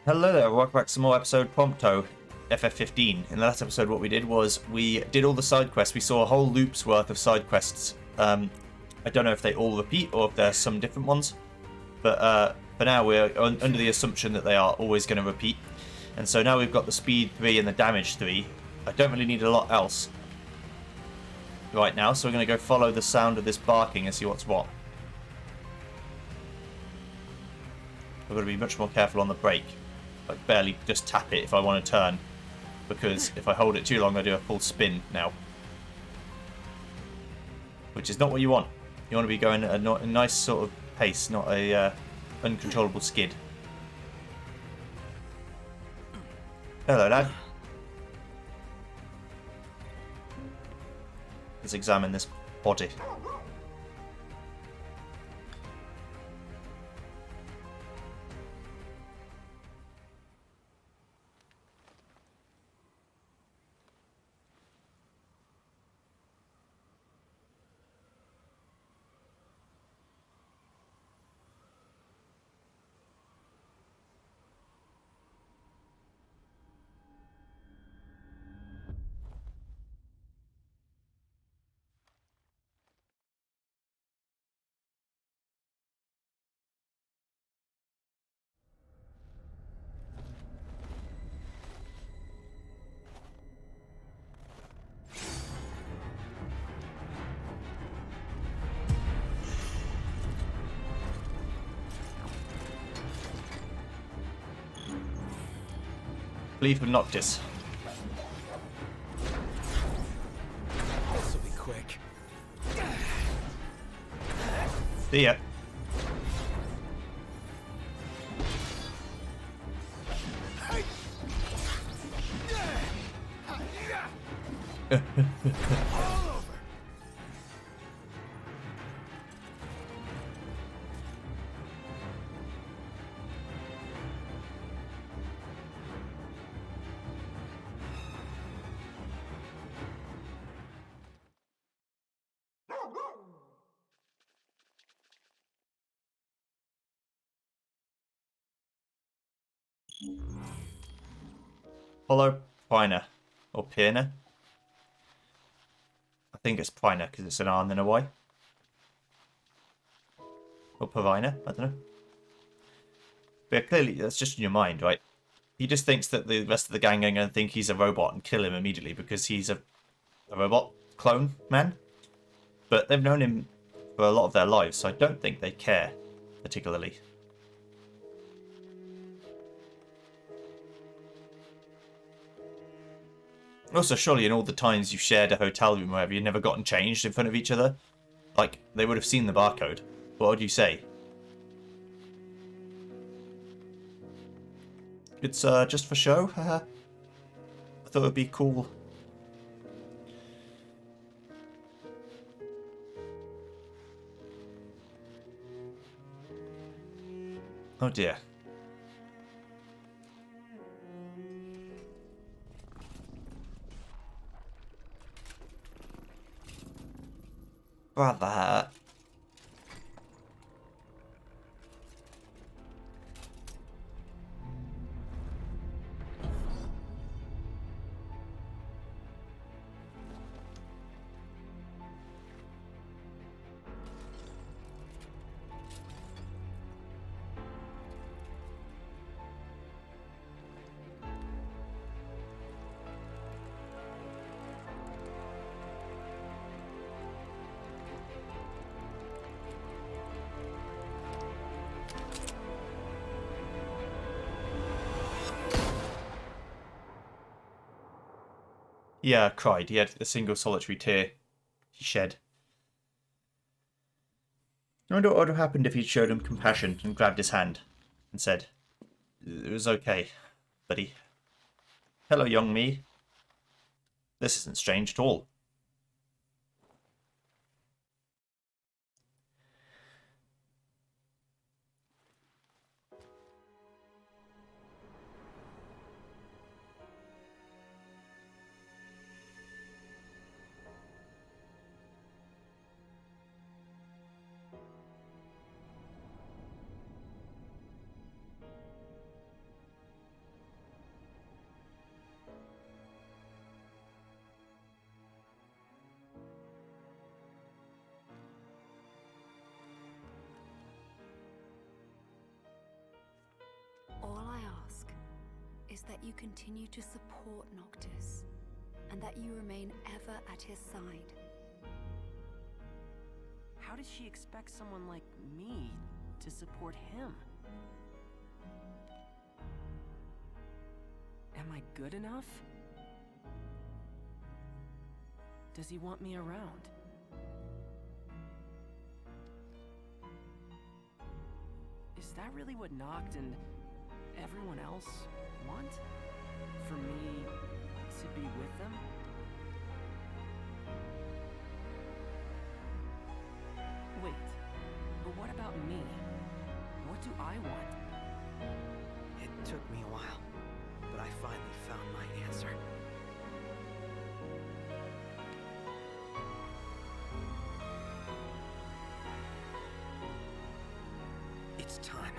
Hello there, welcome back to some more episode Prompto FF15. In the last episode what we did was we did all the side quests. We saw a whole loop's worth of side quests. I don't know if they all repeat or if there's some different ones. But for now we're under the assumption that they are always going to repeat. And so now we've got the speed 3 and the damage 3. I don't really need a lot else right now, so we're going to go follow the sound of this barking and see what's what. I've got to be much more careful on the brake. Like barely just tap it if I want to turn, because if I hold it too long I do a full spin now, which is not what you want. You want to be going at a nice sort of pace, not a uncontrollable skid. Hello lad. Let's examine this body. Flee from Noctis. This'll be quick. See ya. All over. Follow Prina. Or Pirna. I think it's Prina because it's an R and then a Y. Or Pavina, I don't know. But yeah, clearly that's just in your mind, right? He just thinks that the rest of the gang are going to think he's a robot and kill him immediately because he's a robot clone man. But they've known him for a lot of their lives, so I don't think they care particularly. Also, surely in all the times you've shared a hotel room wherever you've never gotten changed in front of each other, like, they would have seen the barcode. What would you say? It's just for show, haha. I thought it would be cool. Oh dear. Brother. Yeah, cried. He had a single solitary tear he shed. I wonder what would have happened if he'd showed him compassion and grabbed his hand and said, "It was okay, buddy. Hello, young me. This isn't strange at all." is that you continue to support Noctis, and that you remain ever at his side. How does she expect someone like me to support him? Am I good enough? Does he want me around? Is that really what Noct and everyone else want? For me to be with them? Wait, but what about me? What do I want? It took me a while, but I finally found my answer. It's time.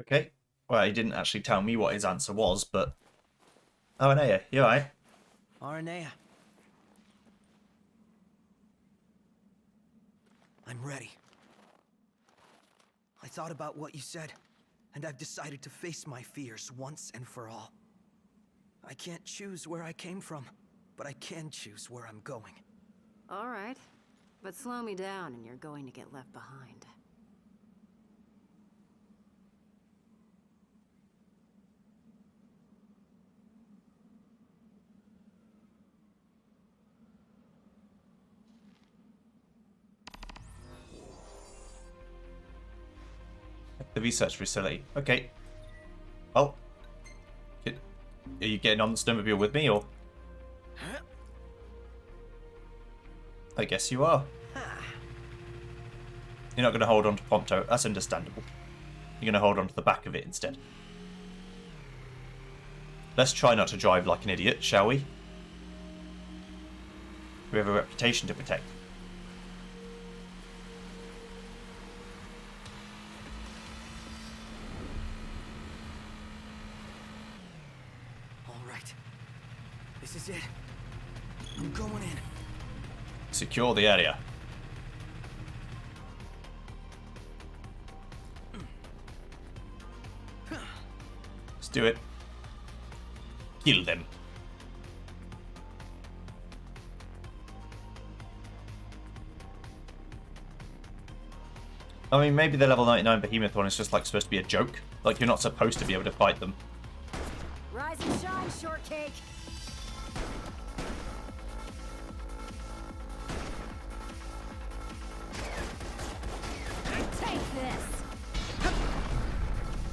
Okay. Well, he didn't actually tell me what his answer was, but... Oh, Aranea, you alright? Aranea. I'm ready. I thought about what you said, and I've decided to face my fears once and for all. I can't choose where I came from, but I can choose where I'm going. All right, but slow me down and you're going to get left behind. The research facility. Okay. Well, are you getting on the snowmobile with me, or? I guess you are. You're not going to hold on to Prompto. That's understandable. You're going to hold on to the back of it instead. Let's try not to drive like an idiot, shall we? We have a reputation to protect. All right. This is it. I'm going in. Secure the area. Let's do it. Kill them. I mean, maybe the level 99 Behemoth one is just like supposed to be a joke. Like, you're not supposed to be able to fight them. Rise and shine, shortcake! Take this!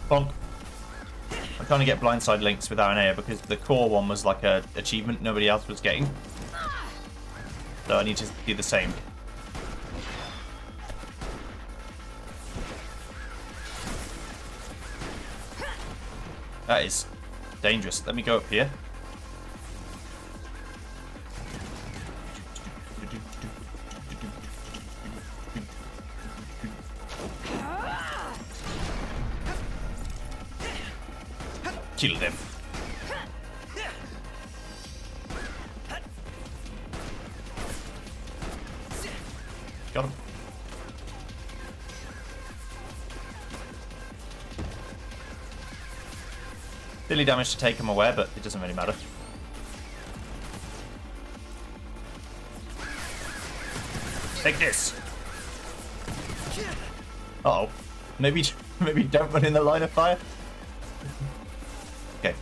Bonk. I'm trying to get blindside links with Aranea because the core one was like a achievement nobody else was getting. So I need to do the same. That is dangerous. Let me go up here. Kill them. Got him. Silly damage to take him away, but it doesn't really matter. Take this. Uh oh. Maybe don't run in the line of fire. Okay.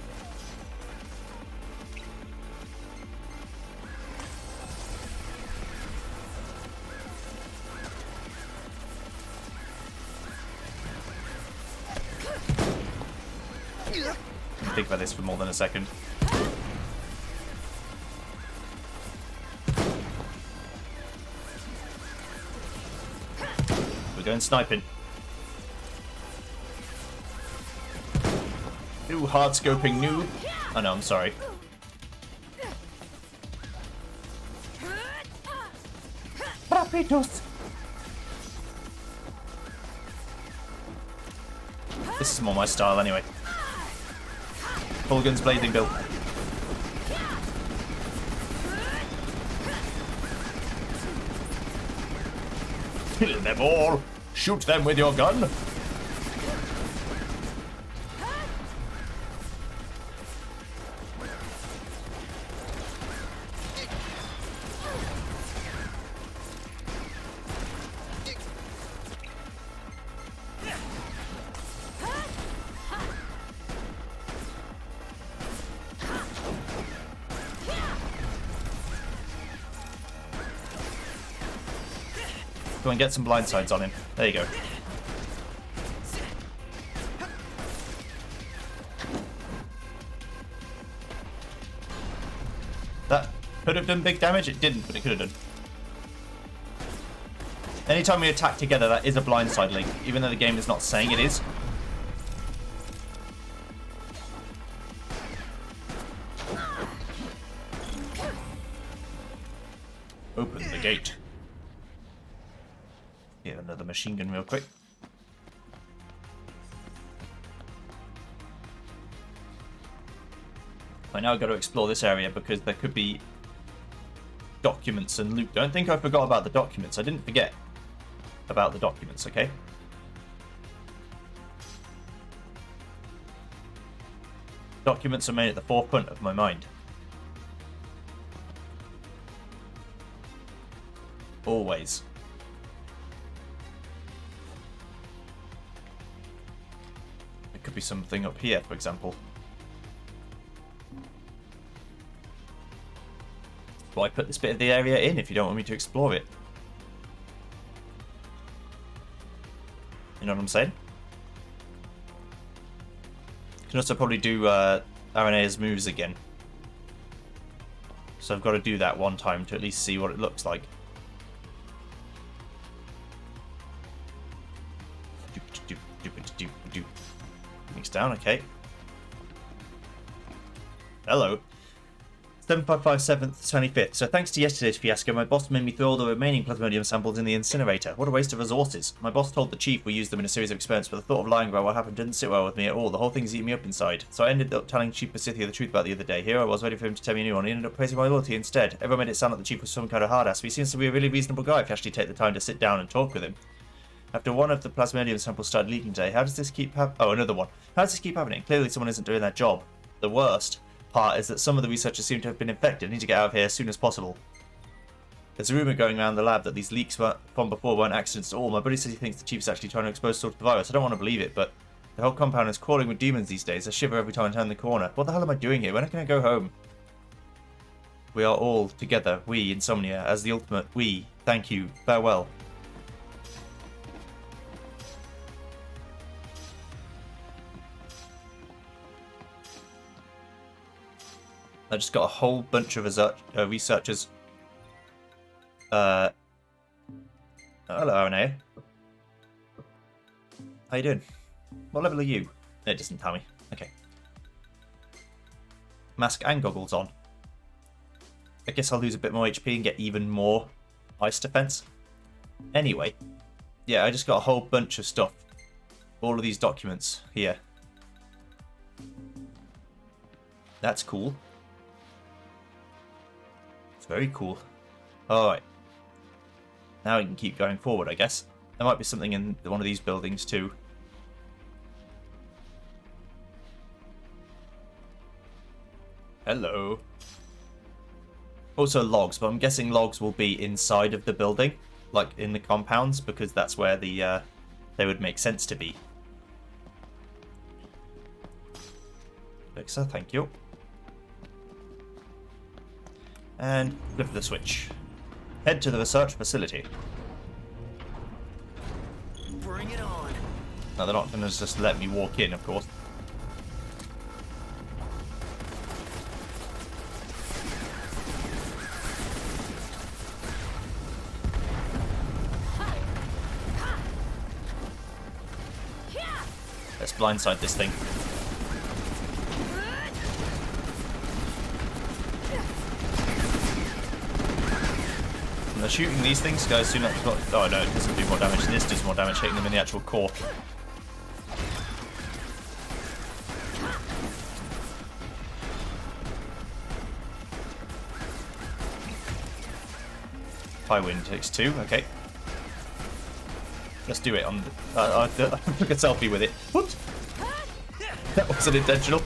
Think about this for more than a second. We're going sniping. You hard-scoping noob. Oh no, I'm sorry. Rapidos. This is more my style anyway. Full guns blazing, Bill. Kill them all! Shoot them with your gun! Go and get some blindsides on him. There you go. That could have done big damage. It didn't, but it could have done. Anytime we attack together, that is a blindside link, even though the game is not saying it is. Open the gate. Get another machine gun real quick. I now got to explore this area because there could be documents and loot. Don't think I forgot about the documents. I didn't forget about the documents, okay? Documents remain at the forefront of my mind. Always. There could be something up here, for example. Why put this bit of the area in if you don't want me to explore it? You know what I'm saying? Can also probably do Aranea's moves again. So I've got to do that one time to at least see what it looks like. Links down, okay. Hello. 7557th, 25th. So thanks to yesterday's fiasco, my boss made me throw all the remaining plasmodium samples in the incinerator. What a waste of resources. My boss told the chief we used them in a series of experiments, but the thought of lying about what happened didn't sit well with me at all. The whole thing's eating me up inside. So I ended up telling Chief Pasithia the truth about the other day. Here I was, ready for him to tell me a new one. He ended up praising my loyalty instead. Everyone made it sound like the chief was some kind of hard ass, but he seems to be a really reasonable guy if you actually take the time to sit down and talk with him. After one of the plasmodium samples started leaking today, how does this keep happening? Oh, another one. How does this keep happening? Clearly someone isn't doing their job. The worst part is that some of the researchers seem to have been infected. I need to get out of here as soon as possible. There's a rumour going around the lab that these leaks from before weren't accidents at all. My buddy says he thinks the chief is actually trying to expose sort of the virus. I don't want to believe it, but the whole compound is crawling with demons these days. I shiver every time I turn the corner. What the hell am I doing here? When can I go home? We are all together, we, Insomnia, as the ultimate we. Thank you. Farewell. I just got a whole bunch of researchers. Hello, Aranea. How you doing? What level are you? It doesn't tell me. Okay. Mask and goggles on. I guess I'll lose a bit more HP and get even more ice defense. Anyway, yeah, I just got a whole bunch of stuff. All of these documents here. That's cool. It's very cool. Alright. Now we can keep going forward, I guess. There might be something in one of these buildings too. Hello. Also logs, but I'm guessing logs will be inside of the building, like in the compounds, because that's where the they would make sense to be. Alexa, thank you. And flip the switch. Head to the research facility. Bring it on. Now they're not going to just let me walk in, of course. Let's blindside this thing. start shooting these things, guys, soon as got... Oh no, it doesn't do more damage. This does more damage, hitting them in the actual core. High wind takes 2, okay. Let's do it on the... I took a selfie with it. Whoops! That wasn't intentional.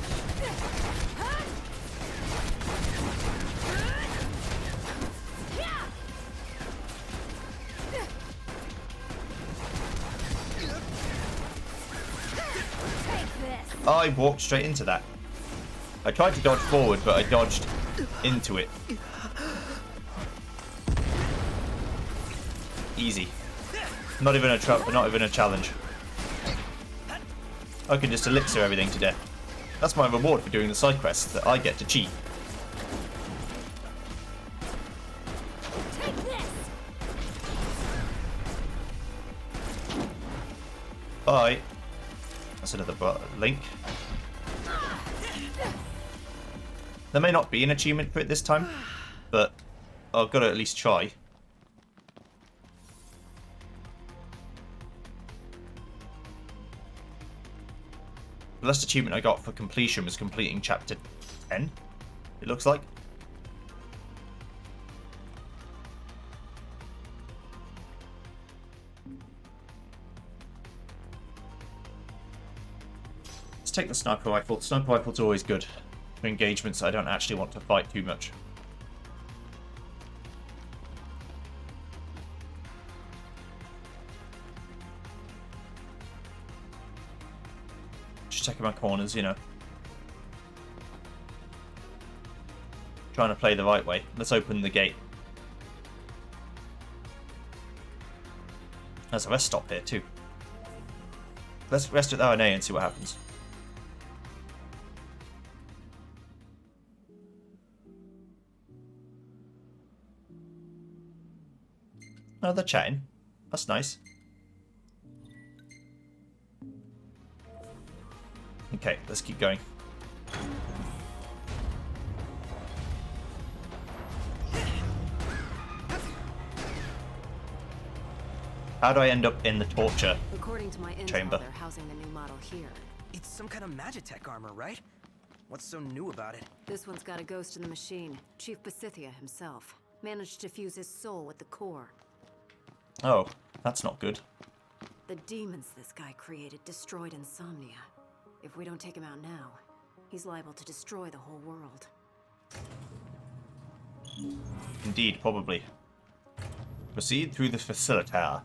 I walked straight into that. I tried to dodge forward, but I dodged into it. Easy. Not even a challenge. I can just elixir everything to death. That's my reward for doing the side quests, that I get to cheat. Bye. That's another link. There may not be an achievement for it this time, but I've got to at least try. The last achievement I got for completion was completing chapter 10, it looks like. Let's take the sniper rifle. Sniper rifle's always good for engagements I don't actually want to fight too much. Checking my corners, you know. Trying to play the right way. Let's open the gate. There's a rest stop here too. Let's rest at RNA and see what happens. Oh, they're chatting. That's nice. Okay, let's keep going. How do I end up in the torture According to my intel, chamber? they're housing the new model here. It's some kind of Magitech armor, right? What's so new about it? This one's got a ghost in the machine. Chief Basithia himself managed to fuse his soul with the core. Oh, that's not good. The demons this guy created destroyed Insomnia. If we don't take him out now, he's liable to destroy the whole world. Indeed, probably. Proceed through the facilitator.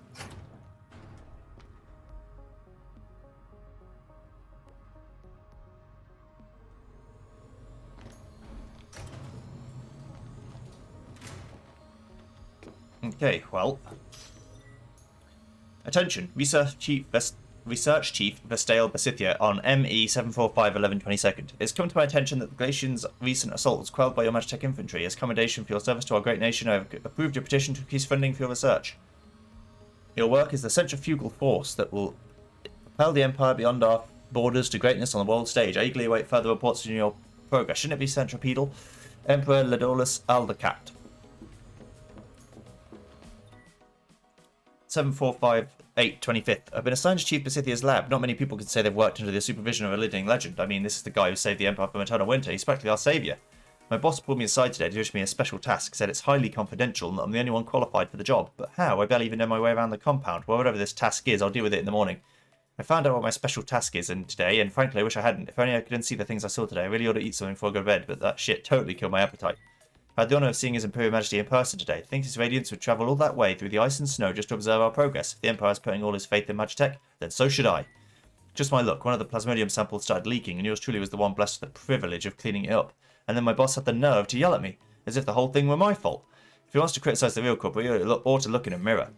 Okay, well. Attention, Research Chief Vestael Basithia on ME 745-11-22nd. It's come to my attention that the Glacian's recent assault was quelled by your Magitech infantry. As commendation for your service to our great nation, I have approved your petition to increase funding for your research. Your work is the centrifugal force that will propel the Empire beyond our borders to greatness on the world stage. I eagerly await further reports on your progress. Shouldn't it be centripetal? Emperor Ladolus Aldercat. 745-8-25th. I've been assigned to Chief Basithia's lab. Not many people can say they've worked under the supervision of a living legend. I mean, this is the guy who saved the Empire from eternal winter. He's practically our saviour. My boss pulled me aside today to issue me a special task, said it's highly confidential and that I'm the only one qualified for the job. But how? I barely even know my way around the compound. Well, whatever this task is, I'll deal with it in the morning. I found out what my special task is today, and frankly I wish I hadn't. If only I couldn't see the things I saw today. I really ought to eat something before I go to bed, but that shit totally killed my appetite. I had the honour of seeing His Imperial Majesty in person today. Thinks His Radiance would travel all that way through the ice and snow just to observe our progress. If the Empire is putting all his faith in Magitech, then so should I. Just my luck, one of the plasmodium samples started leaking, and yours truly was the one blessed with the privilege of cleaning it up. And then my boss had the nerve to yell at me, as if the whole thing were my fault. If he wants to criticise the real culprit, he ought to look in a mirror.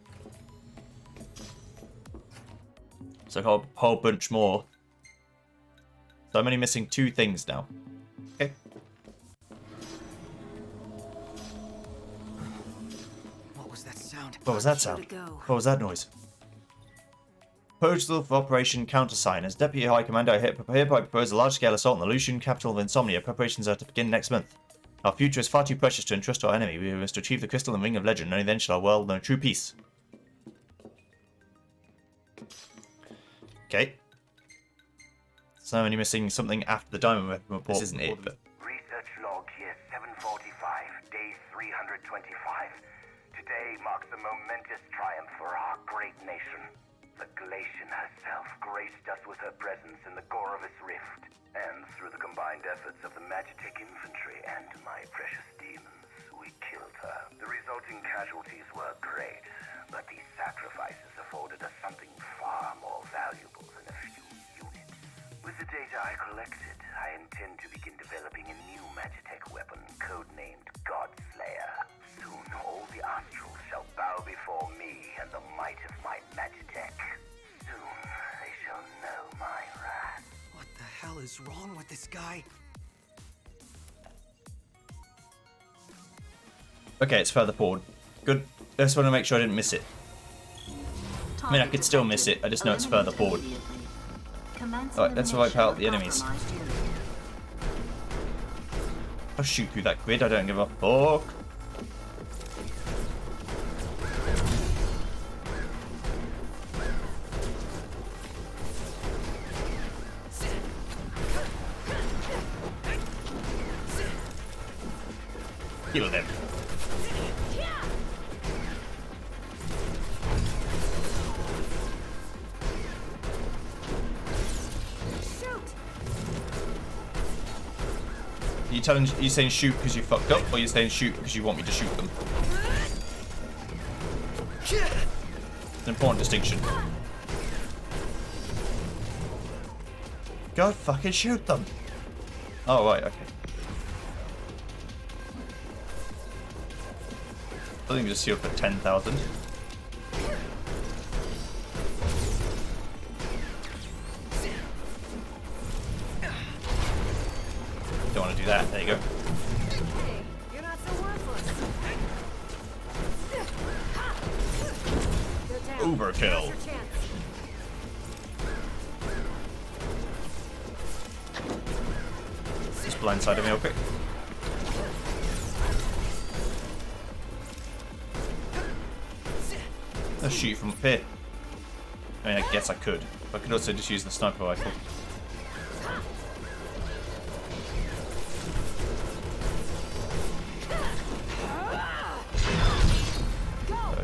So a whole bunch more. So I'm only missing 2 things now. Okay. What was that sound? What was that Sure sound? to go. What was that noise? Proposal for Operation Countersign. As Deputy High Commander, I hereby propose a large-scale assault on the Lucian capital of Insomnia. Preparations are to begin next month. Our future is far too precious to entrust to our enemy. We must achieve the crystal and ring of legend. Only then shall our world know true peace. Okay. So only missing something after the diamond weapon report. This isn't it, but... Research log here 745, day 325. Today marks a momentous triumph for our great nation. The Galatian herself graced us with her presence in the Gorovus Rift, and through the combined efforts of the Magitek infantry and my precious demons, we killed her. The resulting casualties were great, but these sacrifices afforded us something far more valuable than a few units. With the data I collected, I intend to begin developing a new Magitek weapon codenamed Godslayer. Soon all the Astrals shall bow before me and the might of my Magitek. Soon they shall know my wrath. What the hell is wrong with this guy? Okay, it's further forward. Good. I just want to make sure I didn't miss it. I mean, I could still miss it. I just know it's further forward. Alright, let's wipe out the enemies. I'll shoot through that grid. I don't give a fuck. Kill them. Are you saying shoot because you fucked up, or are you saying shoot because you want me to shoot them? It's an important distinction. Go fucking shoot them! Oh, right, okay. I think we just sealed for 10,000. Don't want to do that. There you go. You're not so worthless. Overkill. Your chance. Just blindside him real quick. Let's shoot from up here. I mean, I guess I could. I could also just use the sniper rifle.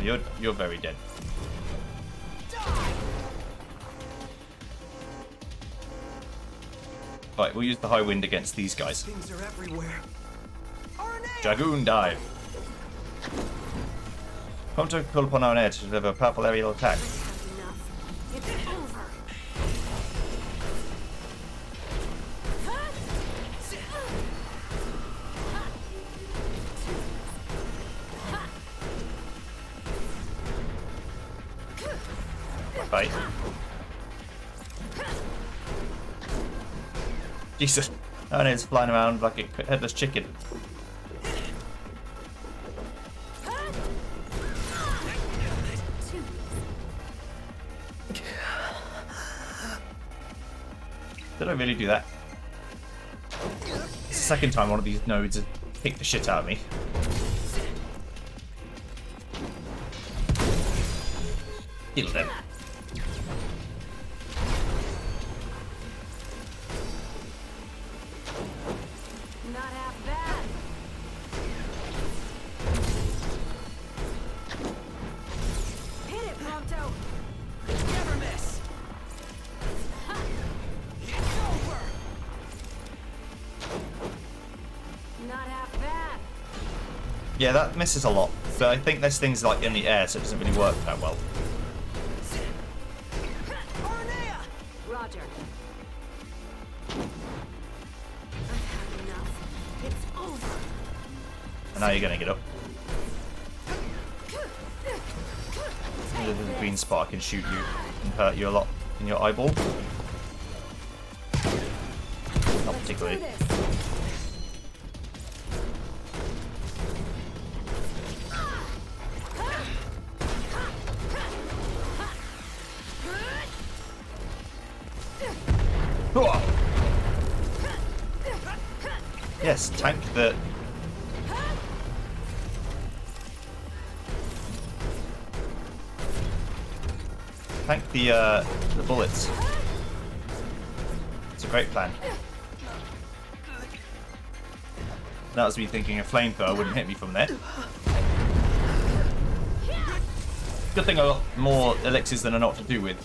Oh, you're very dead. Right, we'll use the high wind against these guys. Things are everywhere. Dragoon dive. Come to call upon our air to deliver a powerful aerial attack. Enough. It's over. Right. Jesus. Oh, and it's flying around like a headless chicken. Did I really do that? It's the second time one of these nodes has kicked the shit out of me. Kill them. Not half bad. Hit it, Prompto. Never miss. It's over. Not half bad. Yeah, that misses a lot. But I think this thing's like in the air, so it doesn't really work that well. Roger. I've had enough. It's over. And now you're gonna get up. There's a green spot can shoot you and hurt you a lot in your eyeball. Not particularly. Yes, tank the tank the bullets. It's a great plan. That was me thinking a flamethrower wouldn't hit me from there. Good thing I got more elixirs than I know what to do with.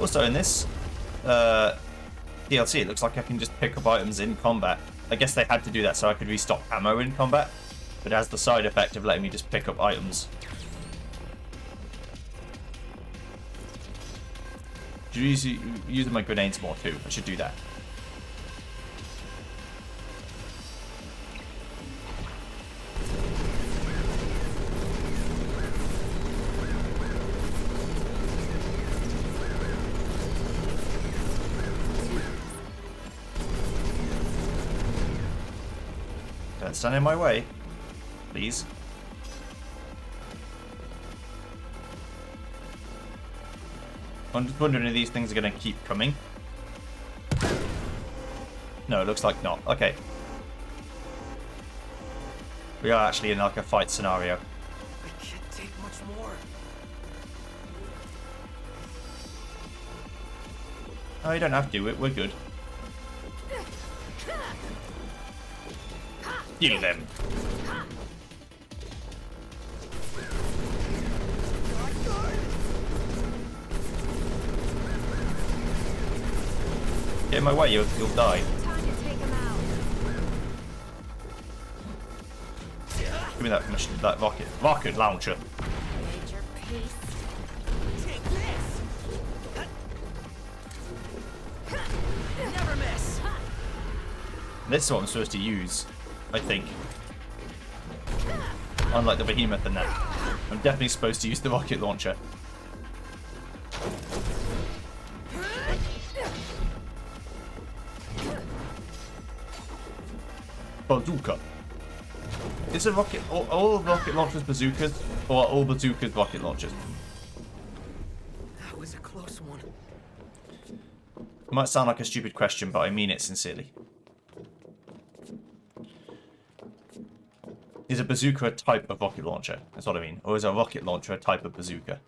Also in this DLC, it looks like I can just pick up items in combat. I guess they had to do that so I could restock ammo in combat, but it has the side effect of letting me just pick up items. Using my grenades more too. I should do that. Don't stand in my way, please. I'm just wondering if these things are going to keep coming. No, it looks like not. Okay. We are actually in like a fight scenario. I can't take much more. Oh, you don't have to. We're good. Kill them. Get in my way, you'll die. Time to take him out. Give me that rocket launcher. Made your peace. Take this! Never miss! This is what I'm supposed to use, I think. Unlike the behemoth and that. I'm definitely supposed to use the rocket launcher. Bazooka. Is a rocket all rocket launchers bazookas, or are all bazookas rocket launchers? That was a close one. It might sound like a stupid question, but I mean it sincerely. Is a bazooka a type of rocket launcher? That's what I mean. Or is a rocket launcher a type of bazooka?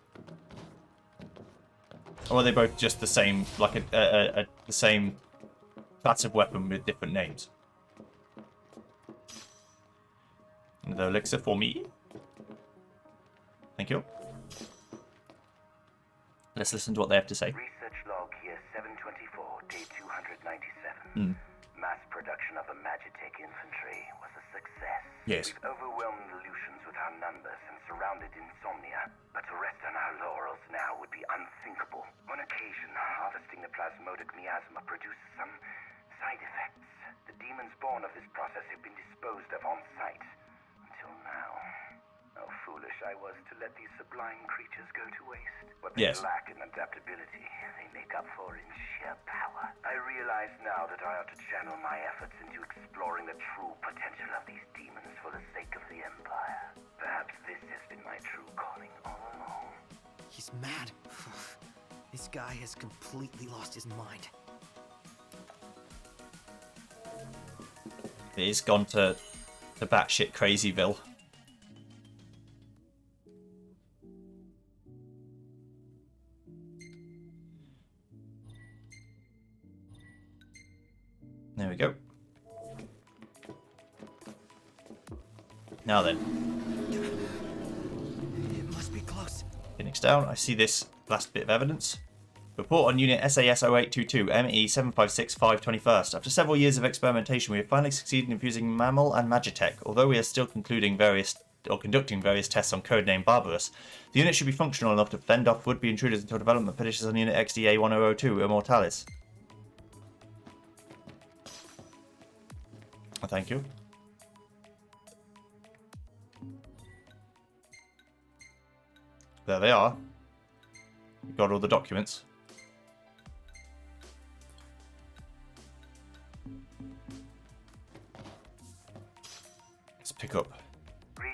Or are they both just the same, like the same class of weapon with different names? Another elixir for me. Thank you. Let's listen to what they have to say. Research log here 724, day 297. Mass production of the Magitech infantry was a success. Yes. We've overwhelmed the Lucians with our numbers and surrounded Insomnia, but to rest on our laurels now would be unthinkable. On occasion, harvesting the plasmodic miasma produces some side effects. The demons born of this process have been disposed of on site. Until now. How foolish I was to let these sublime creatures go to waste. What they Yes. lack in adaptability, they make up for in sheer power. I realize now that I ought to channel my efforts into exploring the true potential of these demons for the sake of the Empire. Perhaps this has been my true calling all along. He's mad. This guy has completely lost his mind. He's gone to the batshit crazyville. There we go. Now then. It must be close. Phoenix down. I see this last bit of evidence. Report on Unit SAS 0822 ME 7565 21st. After several years of experimentation, we have finally succeeded in fusing Mammal and Magitech. Although we are still conducting various tests on codename Barbarous, the unit should be functional enough to fend off would-be intruders until development finishes on Unit XDA 1002 Immortalis. Thank you. There they are. We've got all the documents. Let's pick up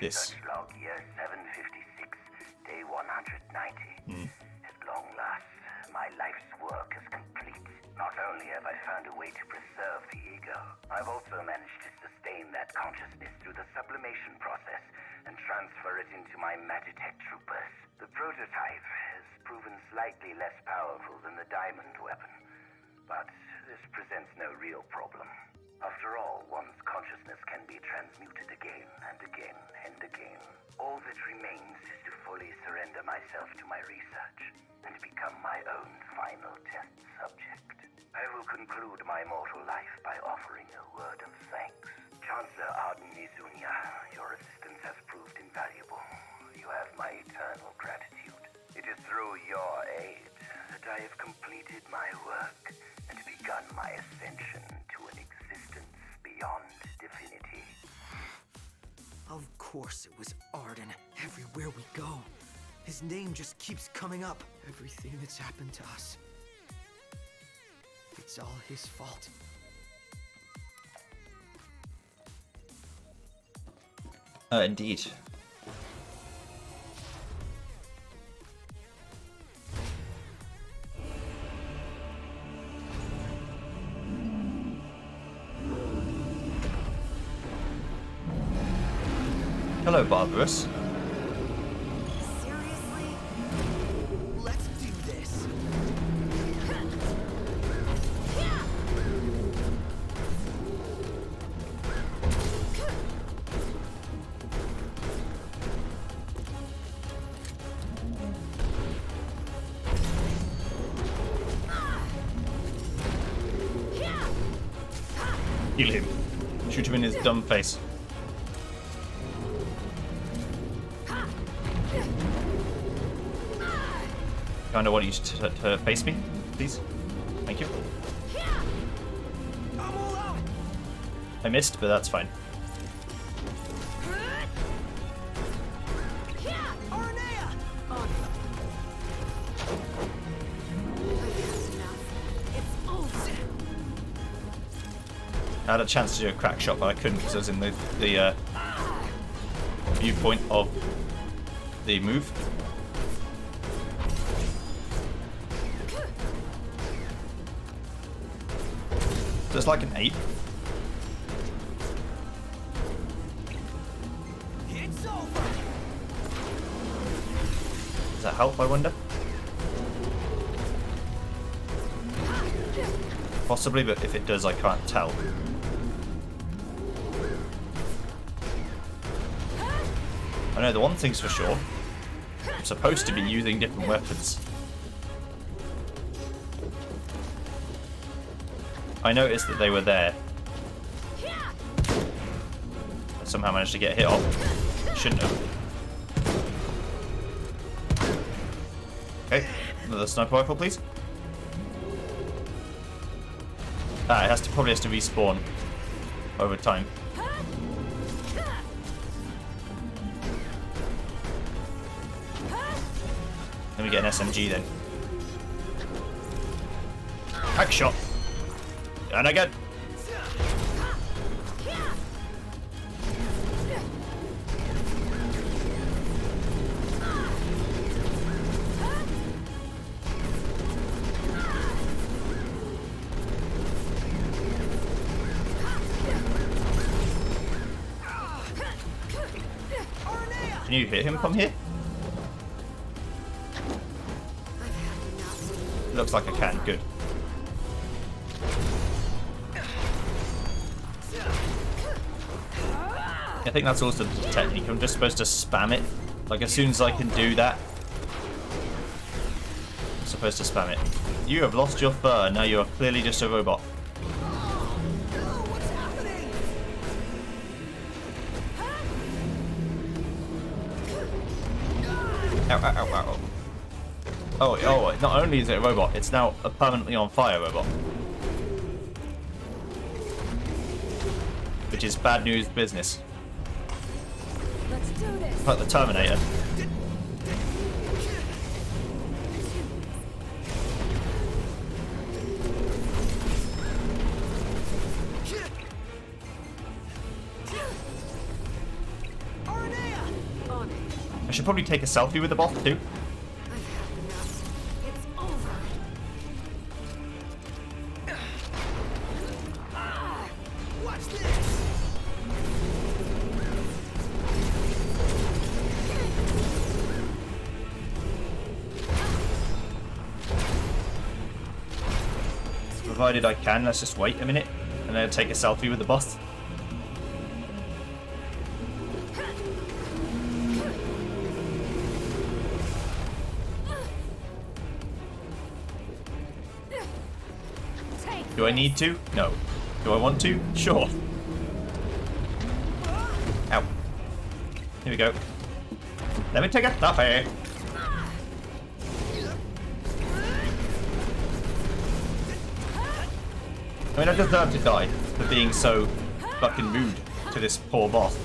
this. Research log year 756, day 190. At long last, my life's work is complete. Not only have I found a way to preserve the ego, I've also managed to sustain that consciousness through the sublimation process and transfer it into my Magitech troopers. The prototype has proven slightly less powerful than the diamond weapon, but this presents no real problem. After all, one's consciousness can be transmuted again and again and again. All that remains is to fully surrender myself to my research and become my own final test subject. I will conclude my mortal life by offering a word of thanks. Chancellor Arden Izunia, your assistance has proved invaluable. You have my eternal gratitude. It is through your aid that I have completed my work and begun my ascension to an existence beyond divinity. Of course it was Arden. Everywhere we go, his name just keeps coming up. Everything that's happened to us, it's all his fault. Indeed. Hello, Barbarous. Seriously? Let's do this. Kill him. Shoot him in his dumb face. Kinda want you to face me, please. Thank you. I'm all out. I missed, but that's fine. Arnea! I had a chance to do a crack shot, but I couldn't because I was in the viewpoint of the move. So it's like an 8. It's over. Does that help, I wonder? Possibly, but if it does, I can't tell. I know the one thing's for sure. I'm supposed to be using different weapons. I noticed that they were there. I somehow managed to get a hit off. Shouldn't have. Okay, another sniper rifle, please. Ah, it probably has to respawn over time. Let me get an SMG then. Hack shot. And again. Can you hit him from here? Looks like I can. Good. I think that's also the technique. I'm just supposed to spam it. Like, as soon as I can do that, I'm supposed to spam it. You have lost your fur. Now you are clearly just a robot. What's happening? Ow, ow, ow, ow. Oh, not only is it a robot, it's now a permanently on fire robot. Which is bad news business. Let's do this. Like the Terminator. I should probably take a selfie with the boss too. I've had enough. It's over. Watch this. provided I can. Let's just wait a minute and then take a selfie with the boss. Do I need to? No. Do I want to? Sure. Ow. Here we go. Let me take a selfie. I mean, I deserve to die for being so fucking rude to this poor boss.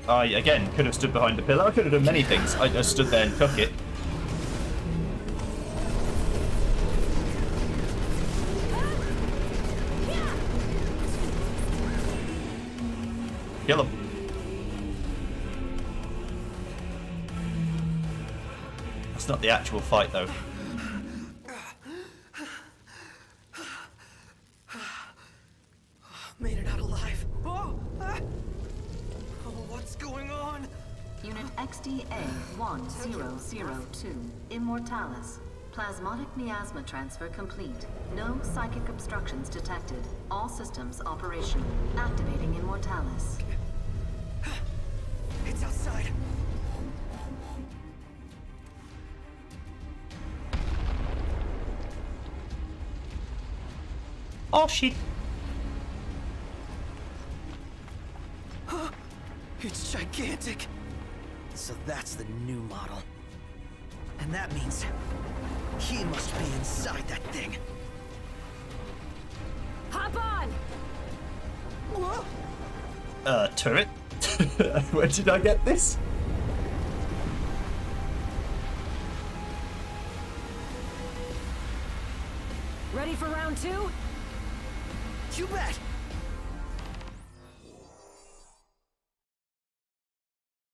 I, again, could have stood behind the pillar. I could have done many things. I just stood there and took it. Kill him. That's not the actual fight, though. Made it out alive. Oh, what's going on? Unit XDA-1002, Immortalis. Plasmodic miasma transfer complete. No psychic obstructions detected. All systems operational. Activating Immortalis. It's outside. Oh shit. It's gigantic. So that's the new model. And that means he must be inside that thing. Hop on! Whoa! Turret? Where did I get this? Ready for round 2? You bet!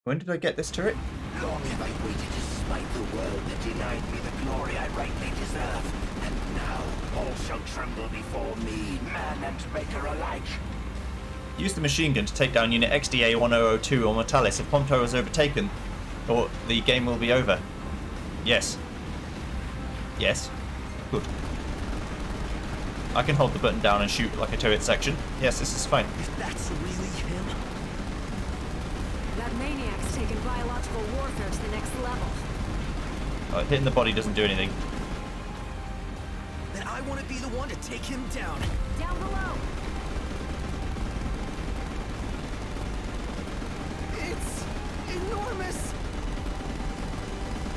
When did I get this turret? Long have I waited to smite the world that denied me the glory I rightly deserve. And now all shall tremble before me, man and maker alike. Use the machine gun to take down Unit XDA-1002 or Mortalis if Prompto is overtaken, or the game will be over. Yes. Yes. Good. I can hold the button down and shoot like a turret section. Yes, this is fine. If that's really him... That maniac's taken biological warfare to the next level. Hitting the body doesn't do anything. then I want to be the one to take him down. Down below! It's enormous!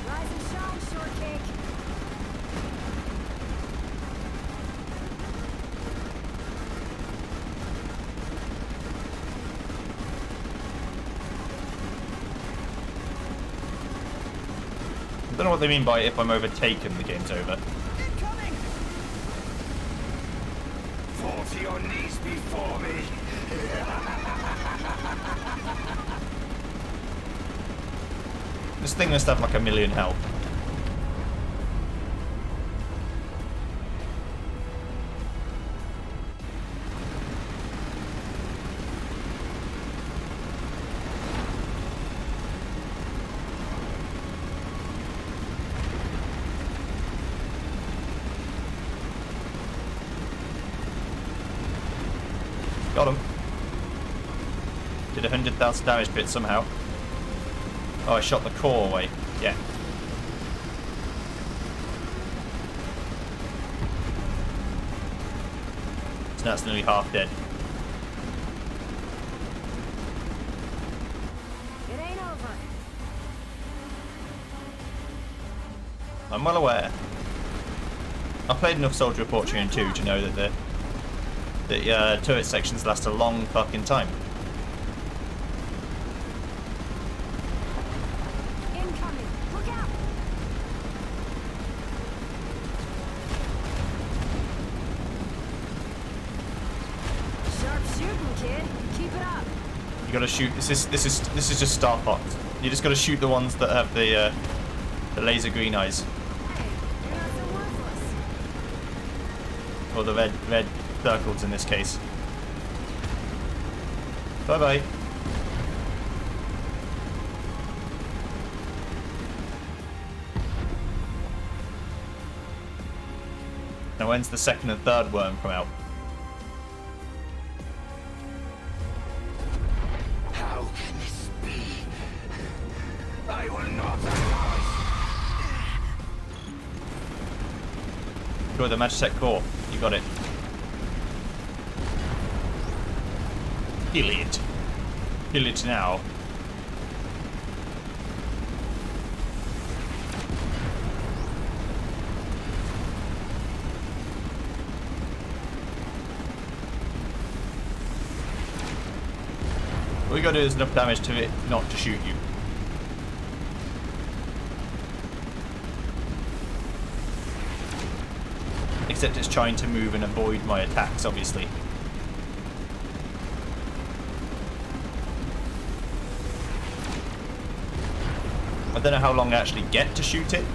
Rise and shine, shortcake! I don't know what they mean by if I'm overtaken, the game's over. Incoming! Fall to your knees before me. This thing must have like 1,000,000 health. Got him. Did 100,000 damage bit somehow. Oh, I shot the core away. Yeah. So now it's nearly half dead. It ain't over. I'm well aware. I've played enough Soldier of Fortune 2 to know that the turret sections last a long fucking time. Incoming! Look out! Sharp shooting, kid. Keep it up. You gotta shoot. This is just Star Fox. You just gotta shoot the ones that have the laser green eyes, Hey, you're not so worthless. or the red circles in this case. Bye bye. Now when's the second and third worm come out? How can this be? I will not allow Go with the Magitech core. You got it. Kill it. Kill it now. All you gotta do is enough damage to it not to shoot you. Except it's trying to move and avoid my attacks, obviously. I don't know how long I actually get to shoot it.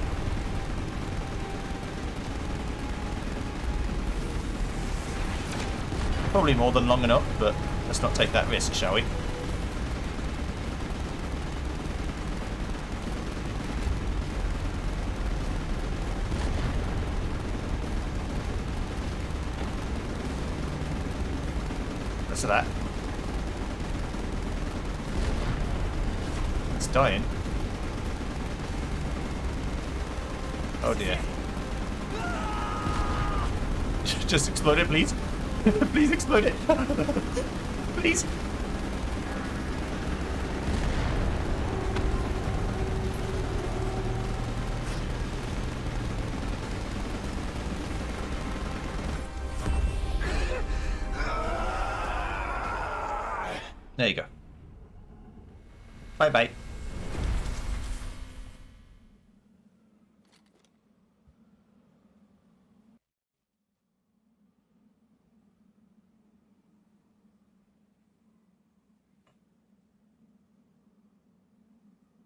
Probably more than long enough, but let's not take that risk, shall we? Less of that. It's dying. Oh dear. Just explode it, please. Please explode it. Please. There you go. Bye bye.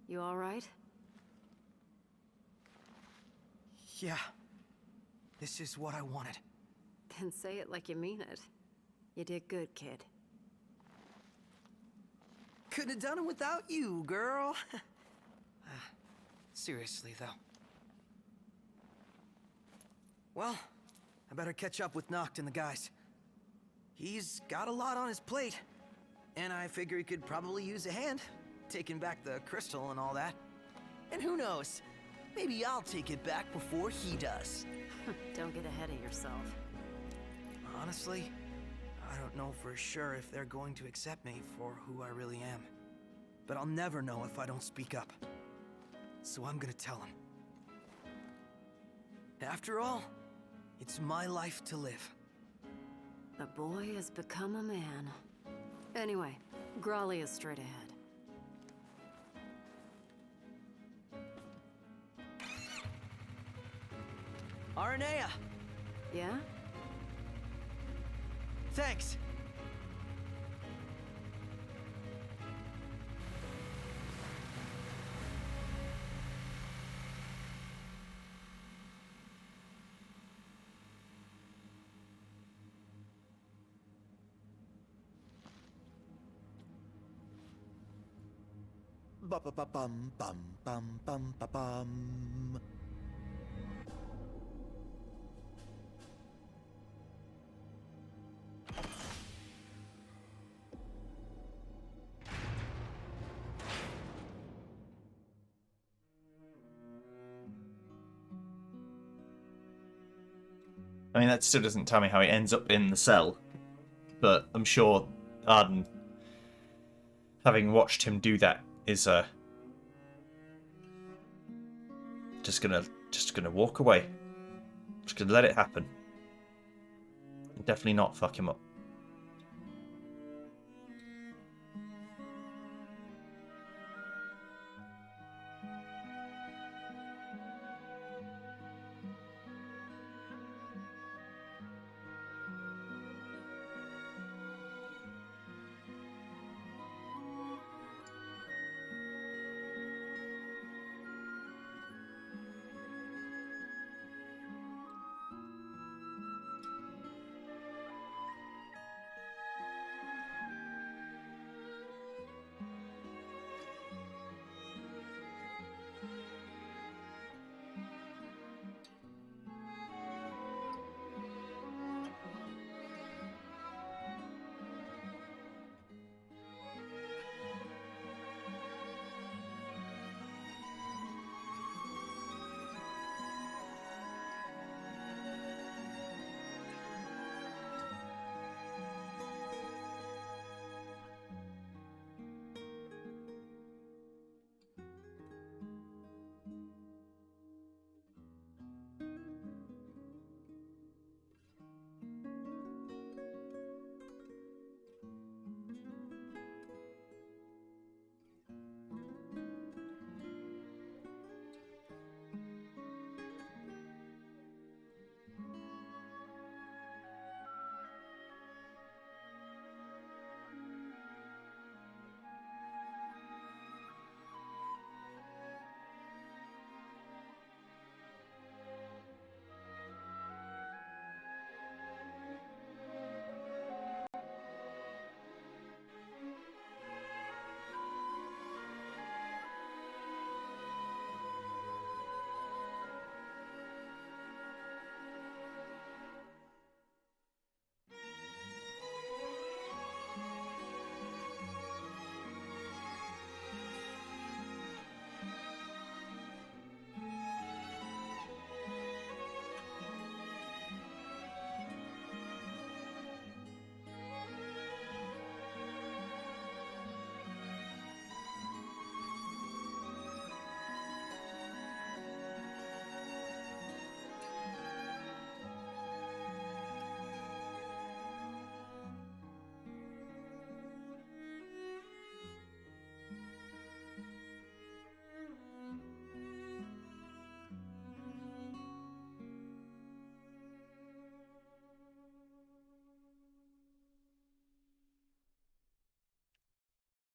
You all right? Yeah. This is what I wanted. Then say it like you mean it. You did good, kid. Couldn't have done it without you, girl. Seriously, though. Well, I better catch up with Noct and the guys. He's got a lot on his plate, and I figure he could probably use a hand, taking back the crystal and all that. And who knows, maybe I'll take it back before he does. Don't get ahead of yourself. Honestly, I don't know for sure if they're going to accept me for who I really am. But I'll never know if I don't speak up. So I'm gonna tell them. After all, it's my life to live. The boy has become a man. Anyway, Grolly is straight ahead. Aranea! Yeah? Thanks! Ba ba ba bum bum bum bum ba bum. I mean, that still doesn't tell me how he ends up in the cell, but I'm sure Arden, having watched him do that, is just gonna walk away. Just gonna let it happen. Definitely not fuck him up.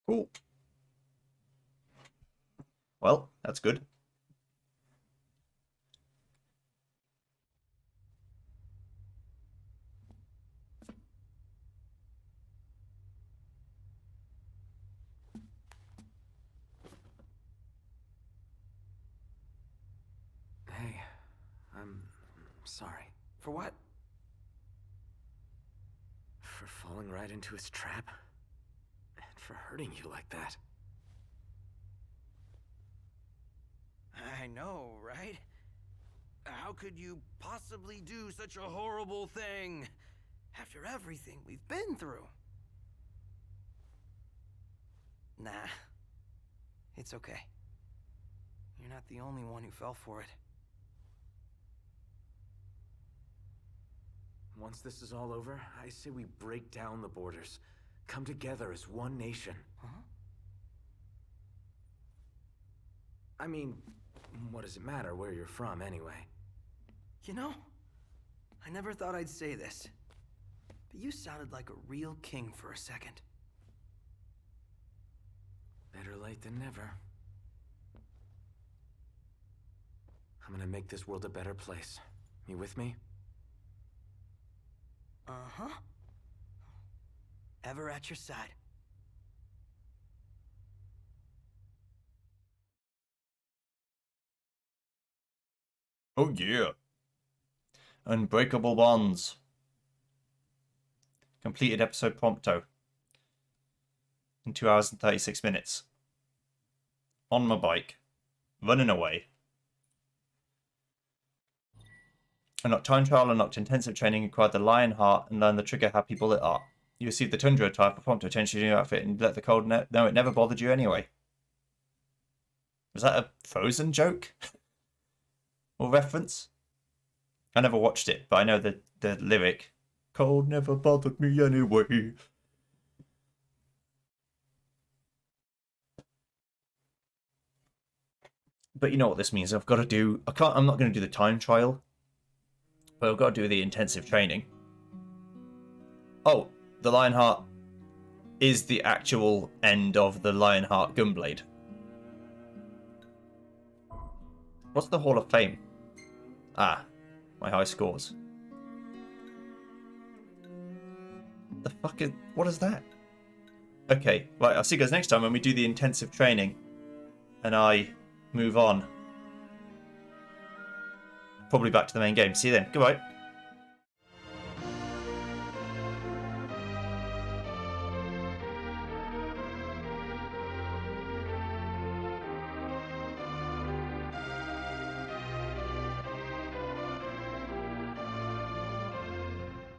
Cool. Well, that's good. Hey, I'm sorry. For what? For falling right into his trap. And for hurting you like that. I know, right? How could you possibly do such a horrible thing after everything we've been through? Nah, it's okay. You're not the only one who fell for it. Once this is all over, I say we break down the borders. Come together as one nation. Huh? I mean, what does it matter where you're from, anyway? You know, I never thought I'd say this, but you sounded like a real king for a second. Better late than never. I'm gonna make this world a better place. You with me? Uh-huh. Ever at your side. Oh yeah. Unbreakable Bonds. Completed episode prompto. In 2 hours and 36 minutes. On my bike. Running away. Unlock time trial, unlocked intensive training, acquired the Lionheart, and learn the trigger happy bullet art. You received the Tundra attire for prompto, changed your new outfit, and let the cold know it never bothered you anyway. Was that a Frozen joke? Or reference? I never watched it, but I know the lyric. Cold never bothered me anyway. But you know what this means. I've got to do... I'm not going to do the time trial. But I've got to do the intensive training. Oh, the Lionheart is the actual end of the Lionheart Gunblade. What's the Hall of Fame? Ah, my high scores. The fuck is... What is that? Okay, right, I'll see you guys next time when we do the intensive training. And I move on. Probably back to the main game. See you then. Goodbye.